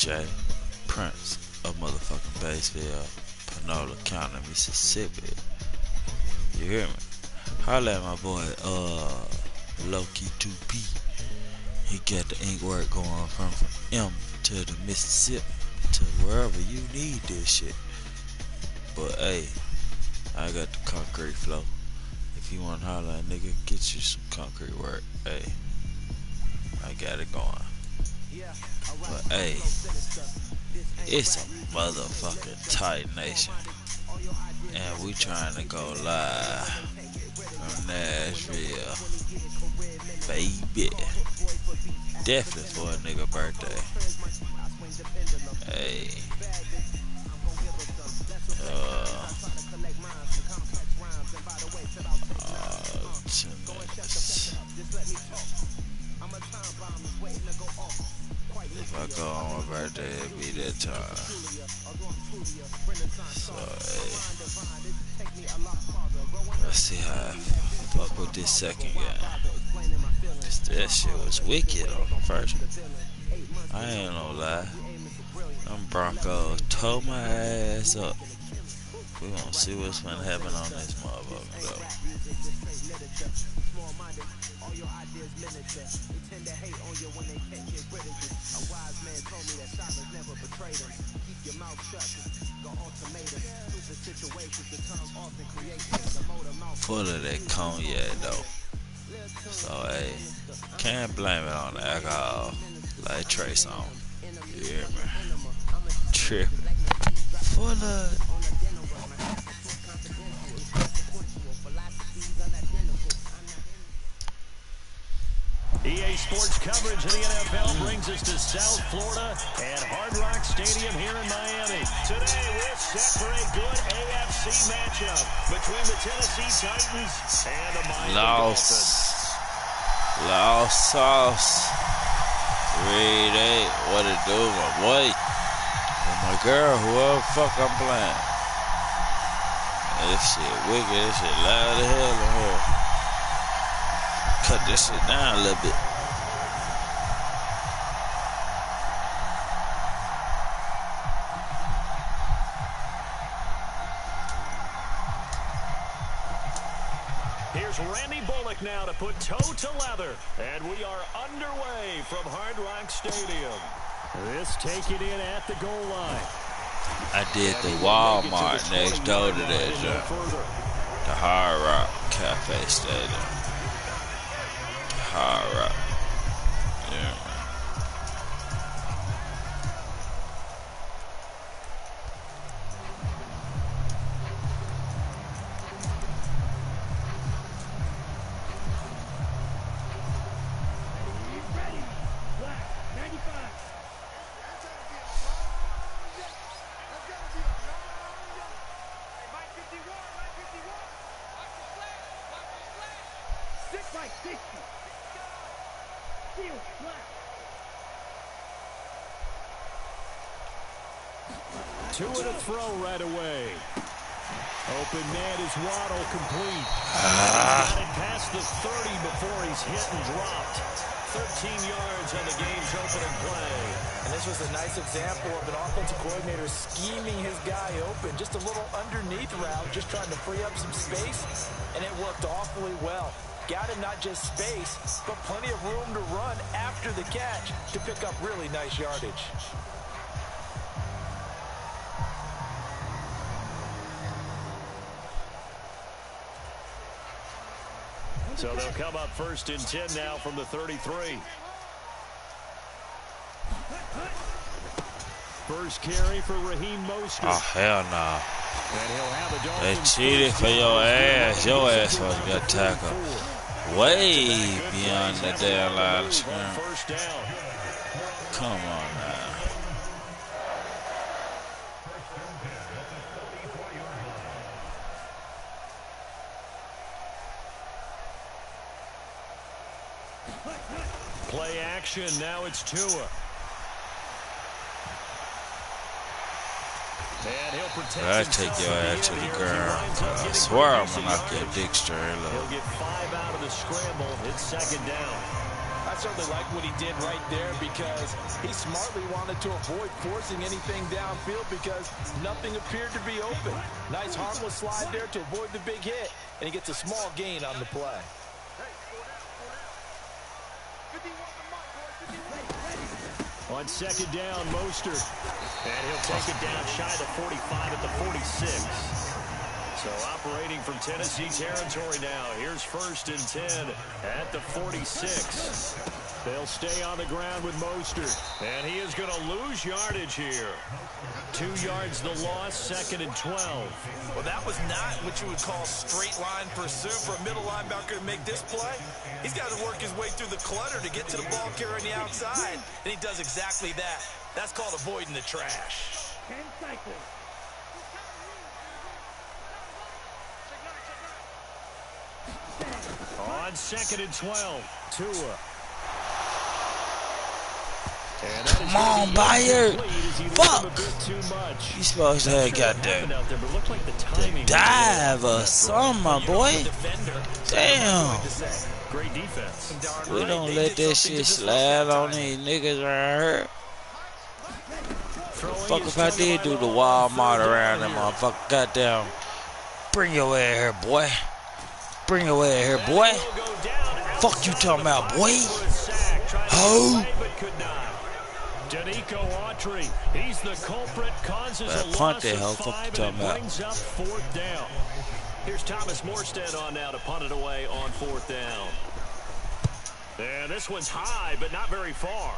DJ Prince of motherfucking Batesville, Panola County, Mississippi. You hear me? Holla at my boy, Loki 2P. He got the ink work going from M to the Mississippi to wherever you need this shit. But hey, I got the concrete flow. If you want to holler at a nigga, get you some concrete work. Hey, I got it going. But hey, it's a motherfucking tight nation. And we trying to go live from Nashville. Baby. Definitely for a nigga birthday. Hey. If I go on my birthday, it'll be that time. So, hey. Let's see how I fuck with this second game. That shit was wicked on the first one. I ain't gonna lie. Them Broncos tore my ass up. We gonna see what's gonna happen on this motherfucker though. Full of that cognac though. So hey, can't blame it on the alcohol like Trace on. You hear me? Tripping. Full of EA Sports coverage of the NFL brings us to South Florida at Hard Rock Stadium here in Miami. Today we're set for a good AFC matchup between the Tennessee Titans and the Miami Dolphins. Lost sauce. 3-8. What it do, my boy? And my girl, whoever the fuck I'm playing. This shit wicked. This shit loud as hell in here. Cut this shit down a little bit. Here's Randy Bullock now to put toe to leather. And we are underway from Hard Rock Stadium. This take it in at the goal line. I did the Walmart next door to that joint. The Hard Rock Cafe Stadium. Hard Rock. Yeah. Two and a throw right away. Open man is Waddle complete. Got it past the 30 before he's hit and dropped. 13 yards on the game's opening play. And this was a nice example of an offensive coordinator scheming his guy open. Just a little underneath route, just trying to free up some space, and it worked awfully well. Got him not just space, but plenty of room to run after the catch to pick up really nice yardage. So they'll come up first and 10 now from the 33. First carry for Raheem Mostert. Oh, hell no. And he'll have a They Dolphins cheated for your ass. Your ass supposed to get tackled way beyond the damn line of scrimmage. First down. Come on now. Play action. Now it's Tua. And he'll protect I take your ass to the ground. I swear I'm gonna knock your dick straight He'll up. get 5 out of the scramble. It's second down. I certainly like what he did right there because he smartly wanted to avoid forcing anything downfield because nothing appeared to be open. Nice harmless slide there to avoid the big hit, and he gets a small gain on the play. On second down, Mostert. And he'll take it down shy of the 45 at the 46. So operating from Tennessee territory now. Here's 1st and 10 at the 46. They'll stay on the ground with Mostert. And he is going to lose yardage here. 2 yards the loss, 2nd and 12. Well, that was not what you would call straight line pursuit for a middle linebacker to make this play. He's got to work his way through the clutter to get to the ball carrier on the outside, and he does exactly that. That's called avoiding the trash. 10 seconds. On 2nd and 12, Tua. Come on, Bayer. Fuck. You supposed to have got that dive or something, my boy. Damn. Great defense. We don't let that shit slide on these niggas around here. Fuck if I did do the Walmart around them motherfucker. Goddamn. Bring your ass here, boy. Bring your ass here, boy. Fuck you talking about, boy. Ho. Danico Autry, he's the culprit, causes a loss of 5 and brings up 4th down. Here's Thomas Morstead on now to punt it away on 4th down. And this one's high, but not very far.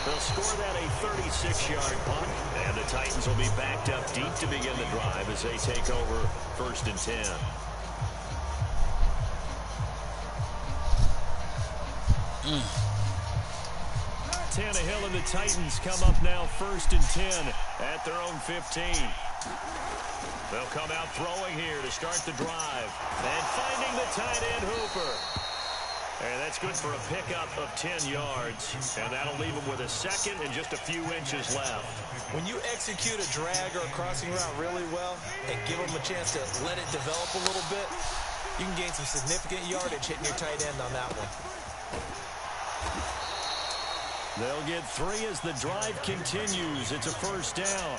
They'll score that a 36-yard punt, and the Titans will be backed up deep to begin the drive as they take over 1st and 10. Tannehill and the Titans come up now 1st and 10 at their own 15. They'll come out throwing here to start the drive. And finding the tight end Hooper. And that's good for a pickup of 10 yards. And that'll leave him with a 2nd and just a few inches left. When you execute a drag or a crossing route really well and give him a chance to let it develop a little bit, you can gain some significant yardage hitting your tight end on that one. They'll get 3 as the drive continues. It's a 1st down.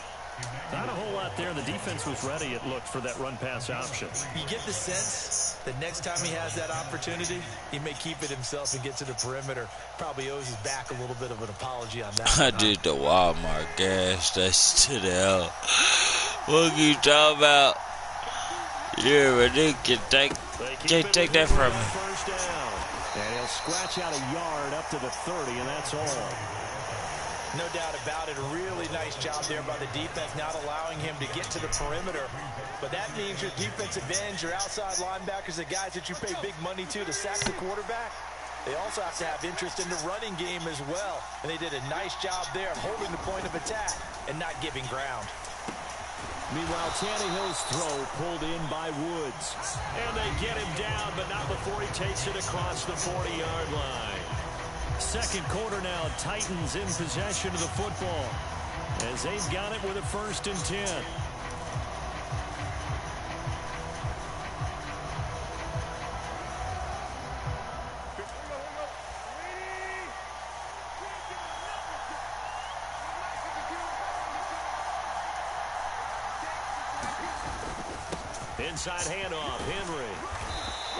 Not a whole lot there. The defense was ready, it looked, for that run-pass option. You get the sense that next time he has that opportunity, he may keep it himself and get to the perimeter. Probably owes his back a little bit of an apology on that. I did the Walmart gas station to the hell. What you talking about? You're ridiculous. Can't take that from me. 1st down. And he'll scratch out a yard up to the 30, and that's all. No doubt about it. A really nice job there by the defense, not allowing him to get to the perimeter. But that means your defensive ends, your outside linebackers, the guys that you pay big money to sack the quarterback, they also have to have interest in the running game as well. And they did a nice job there of holding the point of attack and not giving ground. Meanwhile, Tannehill's throw pulled in by Woods. And they get him down, but not before he takes it across the 40-yard line. 2nd quarter now, Titans in possession of the football as they've got it with a 1st and 10. Inside handoff, Henry.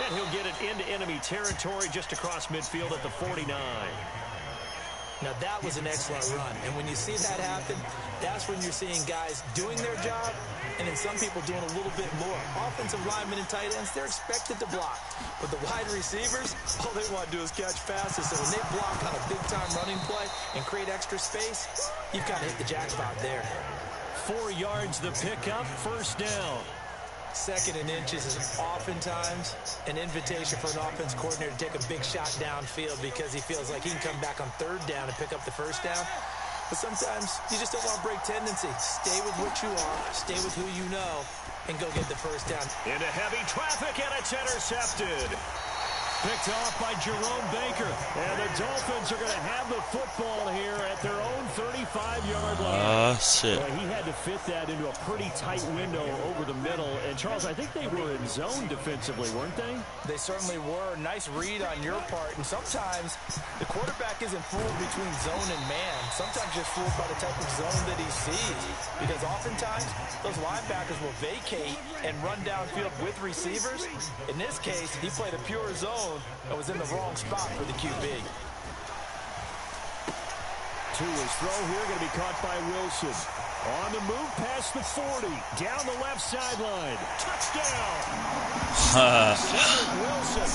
And he'll get it into enemy territory just across midfield at the 49. Now, that was an excellent run. And when you see that happen, that's when you're seeing guys doing their job and then some people doing a little bit more. Offensive linemen and tight ends, they're expected to block. But the wide receivers, all they want to do is catch passes. So when they block on a big-time running play and create extra space, you've got to hit the jackpot there. 4 yards the pickup, 1st down. 2nd and inches is oftentimes an invitation for an offense coordinator to take a big shot downfield because he feels like he can come back on 3rd down and pick up the 1st down. But sometimes you just don't want to break tendency. Stay with what you are, stay with who you know, and go get the 1st down. Into heavy traffic, and it's intercepted. Picked off by Jerome Baker. And the Dolphins are going to have the football here at their own 35-yard line. Shit. Boy, he had to fit that into a pretty tight window over the middle. And, Charles, I think they were in zone defensively, weren't they? They certainly were. Nice read on your part. And sometimes the quarterback isn't fooled between zone and man. Sometimes you're fooled by the type of zone that he sees. Because oftentimes those linebackers will vacate and run downfield with receivers. In this case, he played a pure zone and was in the wrong spot for the QB. His throw here going to be caught by Wilson. On the move past the 40. Down the left sideline. Touchdown. Cedric Wilson,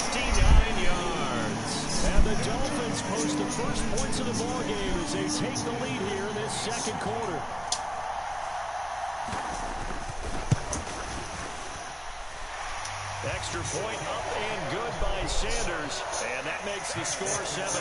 59 yards. And the Dolphins post the first points of the ballgame as they take the lead here in this second quarter. Extra point up and good by Sanders. And that makes the score 7-0.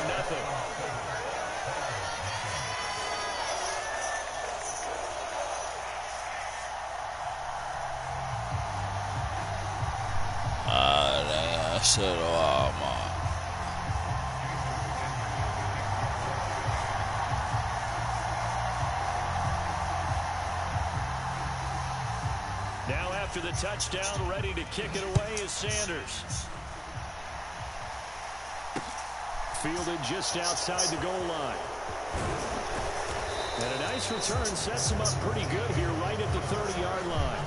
Now after the touchdown, ready to kick it away is Sanders. Fielded just outside the goal line. And a nice return sets him up pretty good here right at the 30-yard line.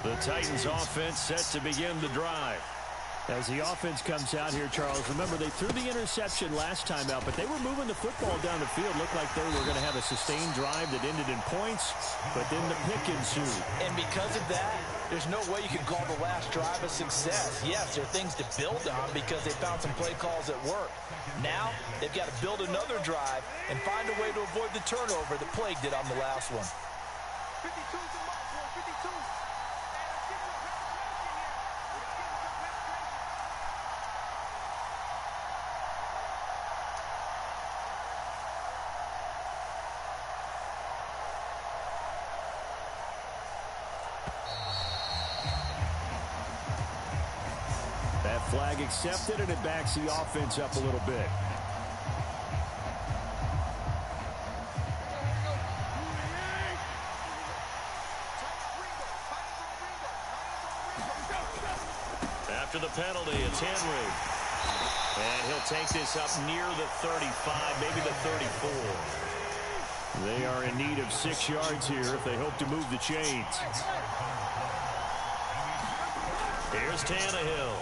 The Titans offense set to begin the drive. As the offense comes out here, Charles, remember they threw the interception last time out, but they were moving the football down the field. Looked like they were going to have a sustained drive that ended in points, but then the pick ensued. And because of that, there's no way you can call the last drive a success. Yes, there are things to build on because they found some play calls that work. Now, they've got to build another drive and find a way to avoid the turnover that plagued it on the last one. 52's a mark, 52. Flag accepted, and it backs the offense up a little bit. After the penalty, it's Henry. And he'll take this up near the 35, maybe the 34. They are in need of 6 yards here if they hope to move the chains. Here's Tannehill.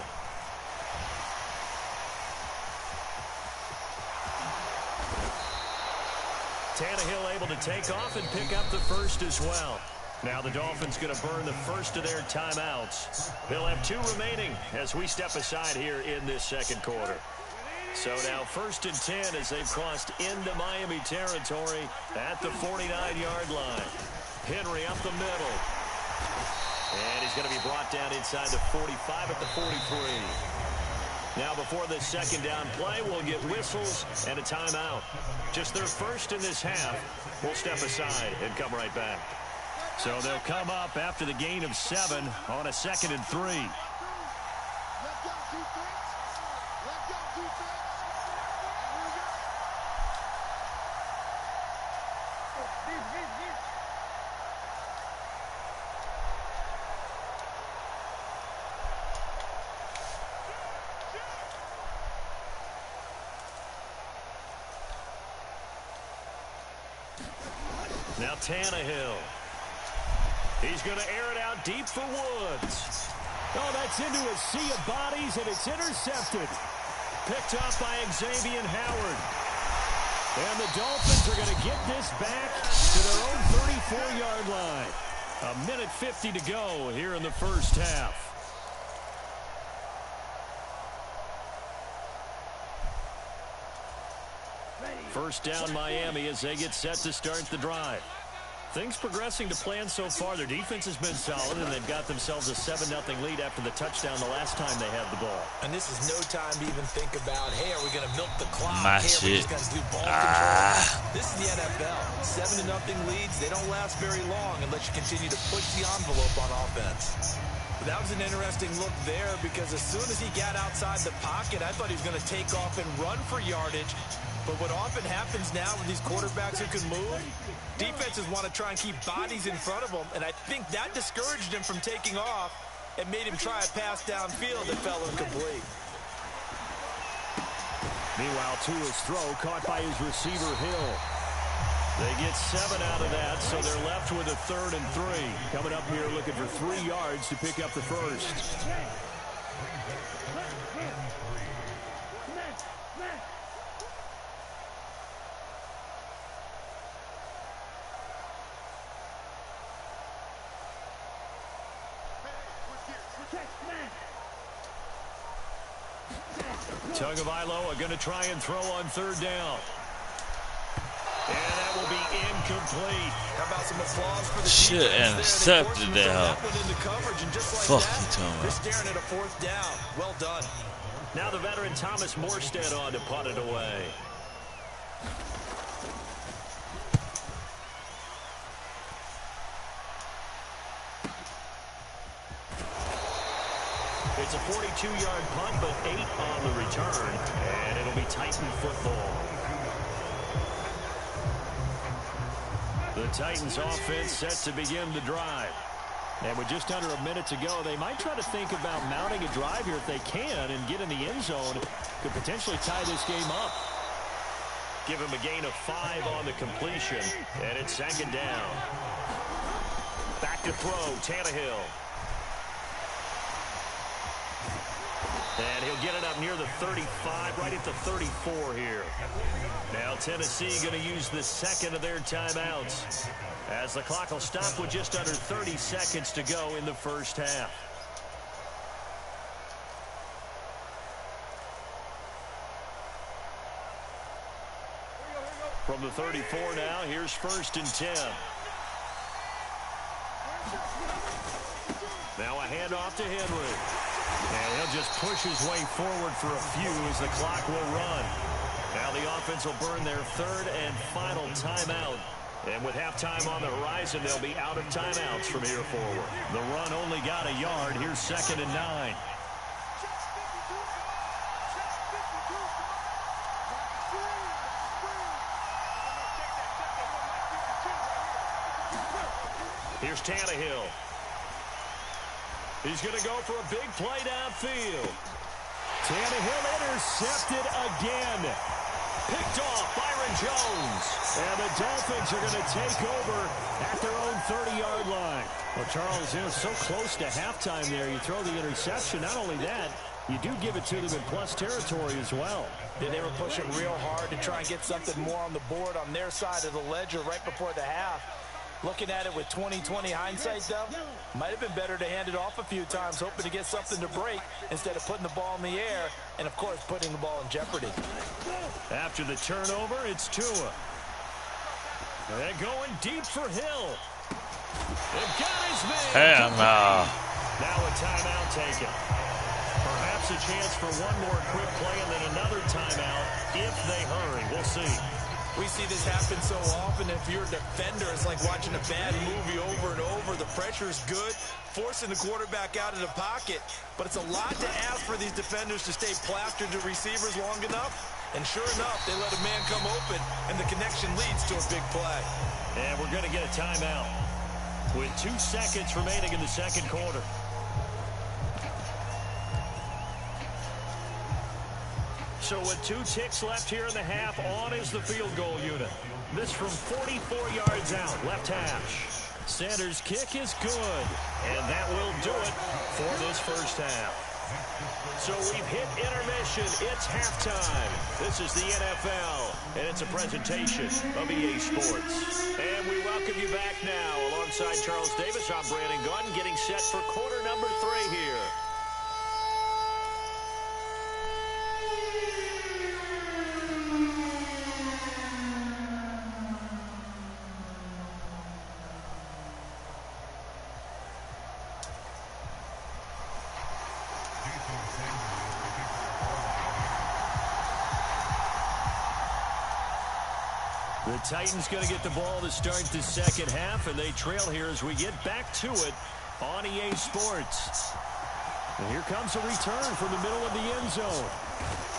Tannehill able to take off and pick up the first as well. Now the Dolphins going to burn the first of their timeouts. They'll have 2 remaining as we step aside here in this second quarter. So now 1st and 10 as they've crossed into Miami territory at the 49-yard line. Henry up the middle. And he's going to be brought down inside the 45 at the 43. Now before the second down play, we'll get whistles and a timeout. Just their first in this half. We'll step aside and come right back. So they'll come up after the gain of 7 on a 2nd and 3. Now Tannehill. He's going to air it out deep for Woods. Oh, that's into a sea of bodies, and it's intercepted. Picked off by Xavier Howard. And the Dolphins are going to get this back to their own 34-yard line. 1:50 to go here in the first half. First down Miami as they get set to start the drive. Things progressing to plan so far. Their defense has been solid, and they've got themselves a 7-0 lead after the touchdown the last time they had the ball. And this is no time to even think about, hey, are we going to milk the clock? My hey, shit. Are we just going to do ball control? This is the NFL. 7-0 leads. They don't last very long unless you continue to push the envelope on offense. But that was an interesting look there because as soon as he got outside the pocket, I thought he was going to take off and run for yardage. But what often happens now with these quarterbacks who can move, defenses want to try and keep bodies in front of them, and I think that discouraged him from taking off and made him try a pass downfield that fell incomplete. Meanwhile, Tua's throw caught by his receiver, Hill. They get 7 out of that, so they're left with a 3rd and 3. Coming up here looking for 3 yards to pick up the first. Tagovailoa are going to try and throw on 3rd down. And that will be incomplete. How about some applause for the shit intercepted that. Fuck you, Tom. They're staring at a 4th down. Well done. Now the veteran Thomas Morstead on to punt it away. It's a 42-yard punt, but 8 on the return, and it'll be Titan football. The Titans offense set to begin the drive. And with just under a minute to go, they might try to think about mounting a drive here if they can and get in the end zone. Could potentially tie this game up. Give him a gain of 5 on the completion, and it's 2nd down. Back to throw, Tannehill. And he'll get it up near the 35, right at the 34 here. Now Tennessee going to use the 2nd of their timeouts, as the clock will stop with just under 30 seconds to go in the first half. From the 34 now, here's 1st and 10. Now a handoff to Henry. And he'll just push his way forward for a few as the clock will run. Now the offense will burn their 3rd and final timeout. And with halftime on the horizon, they'll be out of timeouts from here forward. The run only got a yard. Here's 2nd and 9. Here's Tannehill. He's going to go for a big play downfield. Tannehill intercepted again. Picked off Byron Jones. And the Dolphins are going to take over at their own 30-yard line. Well, Charles, it was so close to halftime there. You throw the interception. Not only that, you do give it to them in plus territory as well. Yeah, they were pushing real hard to try and get something more on the board on their side of the ledger right before the half. Looking at it with 20/20 hindsight, though, might have been better to hand it off a few times, hoping to get something to break instead of putting the ball in the air and, of course, putting the ball in jeopardy. After the turnover, it's Tua. They're going deep for Hill. They've got his man. Hell no. Now a timeout taken. Perhaps a chance for one more quick play and then another timeout if they hurry. We'll see. We see this happen so often. If you're a defender, it's like watching a bad movie over and over. The pressure is good, forcing the quarterback out of the pocket. But it's a lot to ask for these defenders to stay plastered to receivers long enough. And sure enough, they let a man come open, and the connection leads to a big play. And we're going to get a timeout with 2 seconds remaining in the 2nd quarter. So with 2 ticks left here in the half, on is the field goal unit. This from 44 yards out, left hash. Sanders' kick is good, and that will do it for this first half. So we've hit intermission. It's halftime. This is the NFL, and it's a presentation of EA Sports. And we welcome you back now. Alongside Charles Davis, I'm Brandon Gordon, getting set for quarter number 3 here. The Titans going to get the ball to start the second half, and they trail here as we get back to it on EA Sports. And here comes a return from the middle of the end zone.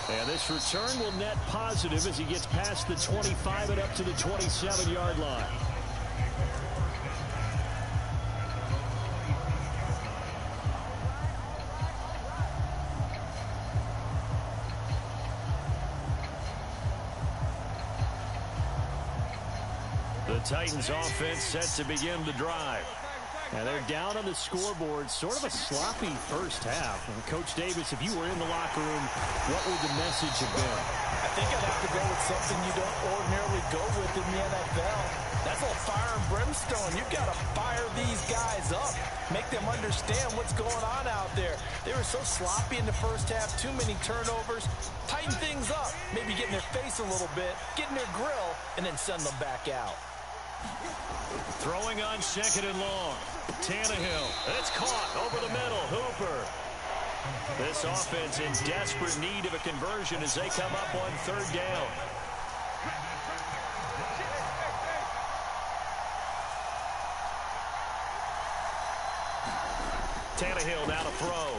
And this return will net positive as he gets past the 25 and up to the 27-yard line. The Titans offense set to begin the drive. And they're down on the scoreboard, sort of a sloppy first half. And Coach Davis, if you were in the locker room, what would the message have been? I think I'd have to go with something you don't ordinarily go with in the NFL. That's all fire and brimstone. You've got to fire these guys up. Make them understand what's going on out there. They were so sloppy in the first half, too many turnovers. Tighten things up. Maybe get in their face a little bit, get in their grill, and then send them back out. Throwing on second and long. Tannehill. It's caught over the middle. Hooper. This offense in desperate need of a conversion as they come up on third down. Tannehill now to throw.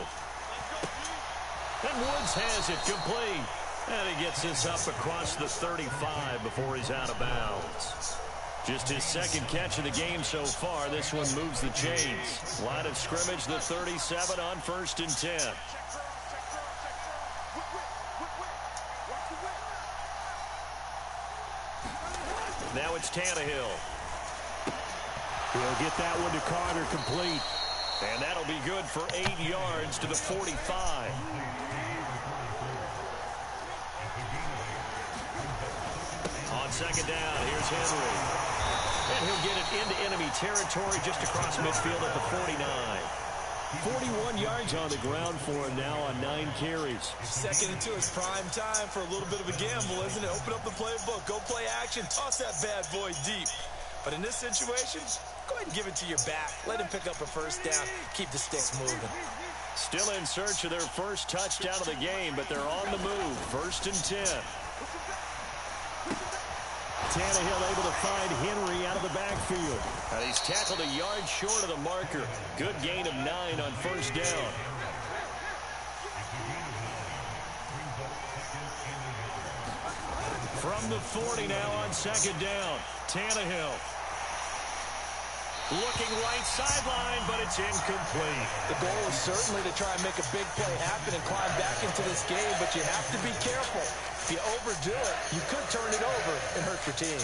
And Woods has it complete. And he gets this up across the 35 before he's out of bounds. Just his second catch of the game so far. This one moves the chains. Line of scrimmage, the 37 on 1st and 10. Now it's Tannehill. He'll get that one to Carter complete. And that'll be good for 8 yards to the 45. On second down, here's Henry. And he'll get it into enemy territory just across midfield at the 49. 41 yards on the ground for him now on 9 carries. Second and 2 is prime time for a little bit of a gamble, isn't it? Open up the playbook, go play action, toss that bad boy deep. But in this situation, go ahead and give it to your back. Let him pick up a first down, keep the sticks moving. Still in search of their first touchdown of the game, but they're on the move. 1st and 10. Tannehill able to find Henry out of the backfield. And he's tackled a yard short of the marker. Good gain of 9 on first down. From the 40 now on second down. Tannehill. Looking right sideline, but it's incomplete. The goal is certainly to try and make a big play happen and climb back into this game, but you have to be careful. If you overdo it, you could turn it over and hurt your team.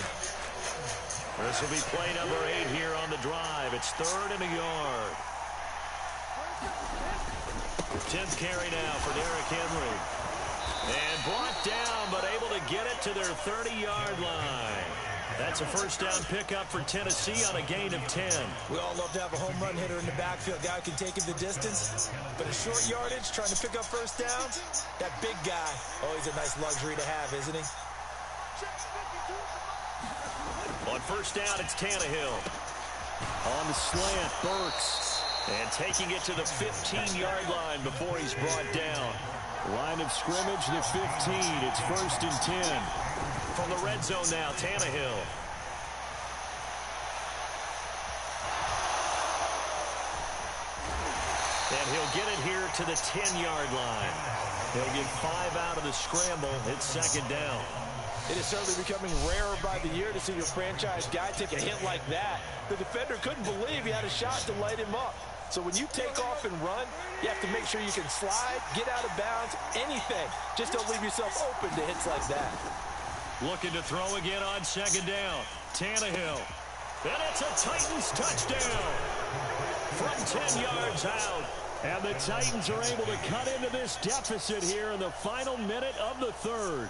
This will be play number 8 here on the drive. It's 3rd and a yard. 10th carry now for Derrick Henry. And brought down, but able to get it to their 30-yard line. That's a first down pickup for Tennessee on a gain of 10. We all love to have a home run hitter in the backfield. Guy who can take it the distance. But a short yardage, trying to pick up first downs, that big guy, oh, he's a nice luxury to have, isn't he? On first down, it's Tannehill. On the slant, Burks. And taking it to the 15-yard line before he's brought down. Line of scrimmage, the 15. It's 1st and 10. From the red zone now, Tannehill. And he'll get it here to the 10-yard line. He'll get 5 out of the scramble. It's second down. It is certainly becoming rarer by the year to see your franchise guy take a hit like that. The defender couldn't believe he had a shot to light him up. So when you take off and run, you have to make sure you can slide, get out of bounds, anything. Just don't leave yourself open to hits like that. Looking to throw again on second down. Tannehill. And it's a Titans touchdown. From 10 yards out. And the Titans are able to cut into this deficit here in the final minute of the 3rd.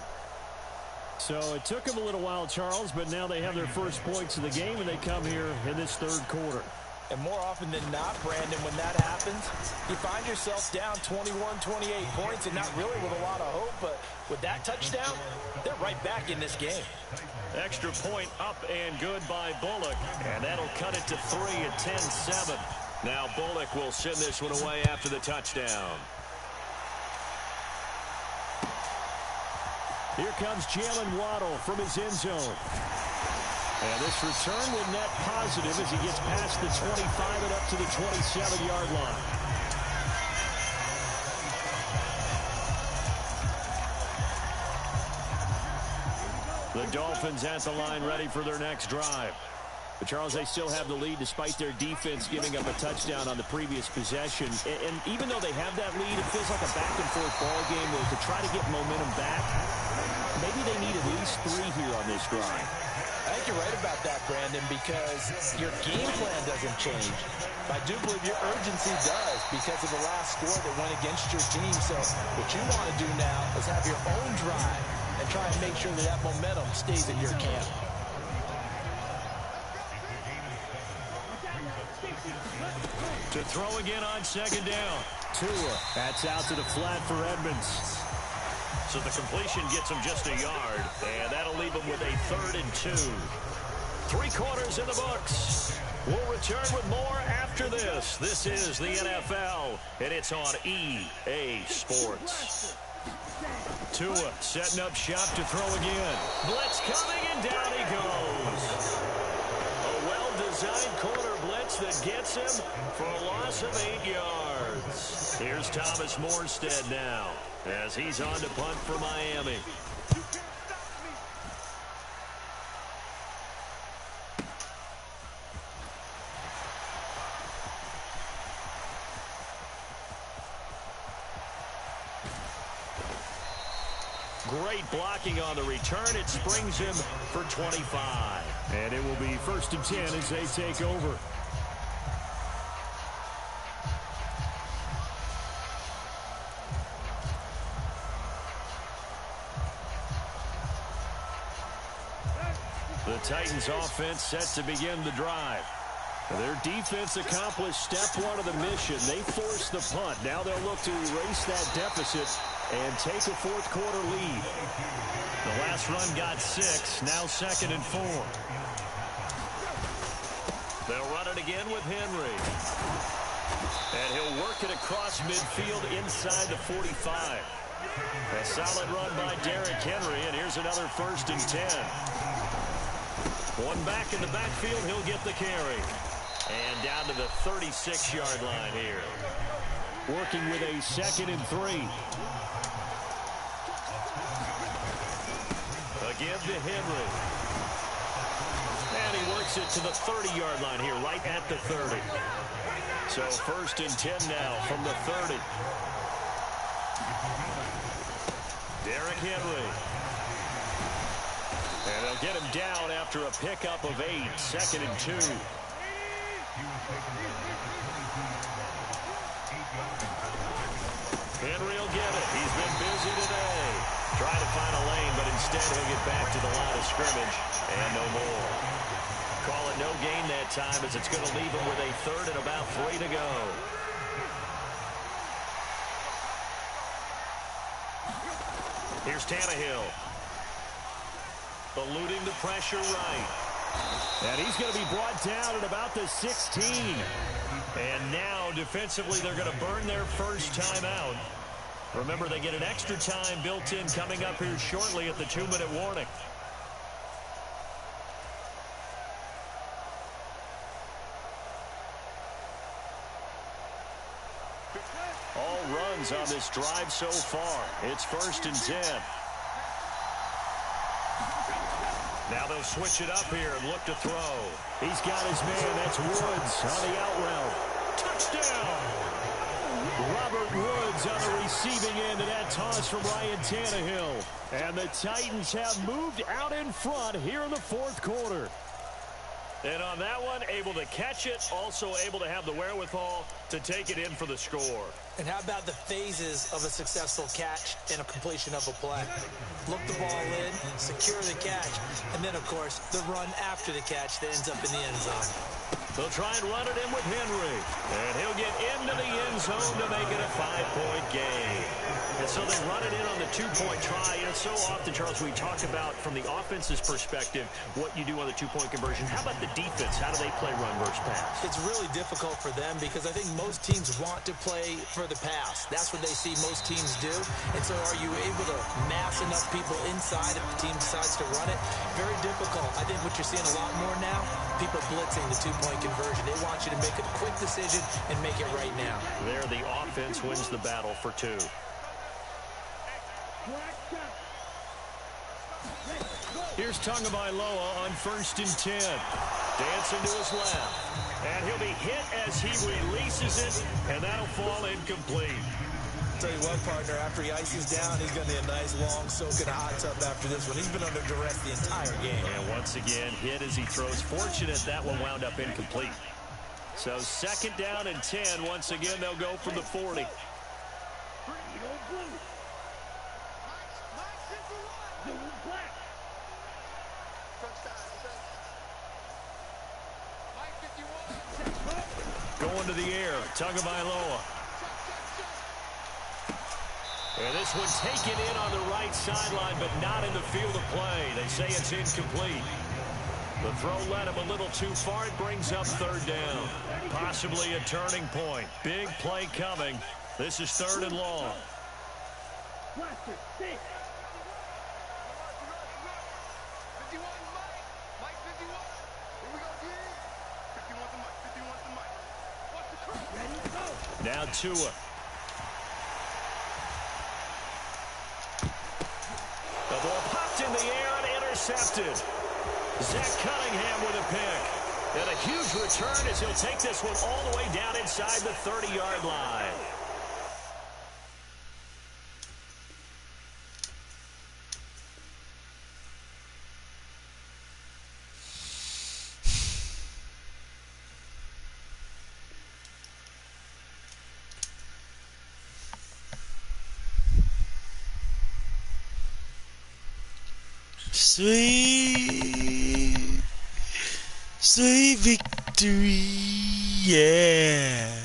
So it took them a little while, Charles, but now they have their first points of the game, and they come here in this 3rd quarter. And more often than not, Brandon, when that happens, you find yourself down 21, 28 points and not really with a lot of hope. But with that touchdown, they're right back in this game. Extra point up and good by Bullock. And that'll cut it to 3 at 10-7. Now Bullock will send this one away after the touchdown. Here comes Jalen Waddle from his end zone. And this return will net positive as he gets past the 25 and up to the 27-yard line. The Dolphins at the line ready for their next drive. But Charles, they still have the lead despite their defense giving up a touchdown on the previous possession. And even though they have that lead, it feels like a back-and-forth ball game where to try to get momentum back, maybe they need at least 3 here on this drive. I think you're right about that, Brandon, because your game plan doesn't change. I do believe your urgency does because of the last score that went against your team. So what you want to do now is have your own drive and try and make sure that that momentum stays in your camp. To throw again on second down. Tua. That's out to the flat for Edmonds. So the completion gets him just a yard, and that'll leave him with a 3rd and 2. 3 quarters in the books. We'll return with more after this. This is the NFL, and it's on EA Sports. Tua setting up shop to throw again. Blitz coming, and down he goes. A well-designed corner blitz that gets him for a loss of 8 yards. Here's Thomas Morstead now as he's on to punt for Miami. Great blocking on the return. It springs him for 25. And it will be 1st and 10 as they take over. The Titans offense set to begin the drive. Their defense accomplished step 1 of the mission. They forced the punt. Now they'll look to erase that deficit and take a 4th quarter lead. The last run got 6. Now 2nd and 4. They'll run it again with Henry. And he'll work it across midfield inside the 45. A solid run by Derrick Henry, and here's another 1st and 10. One back in the backfield, he'll get the carry. And down to the 36-yard line here. Working with a 2nd and 3. Again to Henry. And he works it to the 30-yard line here, right at the 30. So 1st and 10 now from the 30. Derrick Henry. And they'll get him down after a pickup of 8. 2nd and 2. Henry will get it. He's been busy today. Trying to find a lane, but instead he'll get back to the line of scrimmage and no more. Call it no gain that time as it's going to leave him with a 3rd and about 3 to go. Here's Tannehill. Eluding the pressure right. And he's going to be brought down at about the 16. And now, defensively, they're going to burn their first timeout. Remember, they get an extra time built in coming up here shortly at the 2-minute warning. All runs on this drive so far. It's 1st and 10. Now they'll switch it up here and look to throw. He's got his man. That's Woods on the out route. Touchdown! Robert Woods on the receiving end of that toss from Ryan Tannehill. And the Titans have moved out in front here in the 4th quarter. And on that one, able to catch it, also able to have the wherewithal to take it in for the score. And how about the phases of a successful catch and a completion of a play? Look the ball in, secure the catch, and then, of course, the run after the catch that ends up in the end zone. They'll try and run it in with Henry. And he'll get into the end zone to make it a 5-point game. As So they run it in on the two-point try. And so often, Charles, we talk about, from the offense's perspective, what you do on the two-point conversion. How about the defense? How do they play run versus pass? It's really difficult for them because I think most teams want to play for the pass. That's what they see most teams do. And so are you able to mass enough people inside if the team decides to run it? Very difficult. I think what you're seeing a lot more now, people blitzing the two-point conversion. They want you to make a quick decision and make it right now. There, the offense wins the battle for two. Here's Tagovailoa on 1st and 10. Dancing to his left. And he'll be hit as he releases it, and that'll fall incomplete. Tell you what, partner, after he ices down, he's going to be a nice, long, soaking hot tub after this one. He's been under duress the entire game. And once again, hit as he throws. Fortunate that one wound up incomplete. So 2nd down and 10. Once again, they'll go from the 40. Going to the air, Tagovailoa. And this one taken in on the right sideline, but not in the field of play. They say it's incomplete. The throw led him a little too far. It brings up 3rd down. Possibly a turning point. Big play coming. This is 3rd and long. Now Tua. The ball popped in the air and intercepted. Zach Cunningham with a pick. And a huge return as he'll take this one all the way down inside the 30-yard line. Sweet victory, yeah.